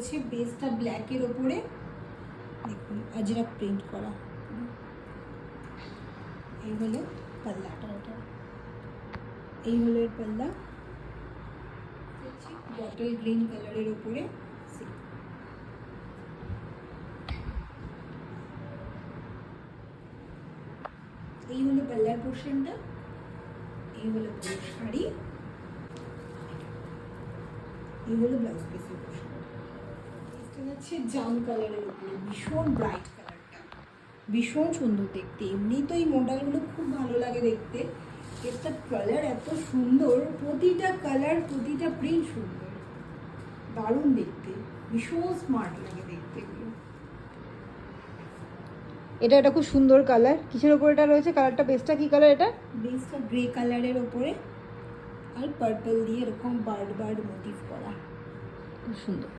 রয়েছে বেসটা ব্ল্যাকের ওপরে, দেখুন আজরাক প্রিন্ট করা। এই হলো পাল্লাটা, এটা এই হলো এর পাল্লা, বটল গ্রিন কালারের ওপরে। এই হলো পাল্লার পোর্শনটা, এই হলো পুরো শাড়ি, এই হলো ব্লাউজ পিসের পোর্শন। এটা হচ্ছে জাম কালারের উপরে, ভীষণ ব্রাইট কালারটা, ভীষণ সুন্দর দেখতে। এমনি তো এই মডেলগুলো খুব ভালো লাগে দেখতে, একটা কালার এত সুন্দর, প্রতিটা কালার প্রতিটা প্রিন্ট সুন্দর, দারুণ দেখতে, ভীষণ স্মার্ট লাগে দেখতে এগুলো। এটা খুব সুন্দর কালার। কিসের উপর এটা রয়েছে? কালারটা বেসটা কি কালার? এটা বেসটা গ্রে কালারের ওপরে আর পার্পল দিয়ে এরকম বার্ড বার্ড মোটিভ করা, খুব সুন্দর।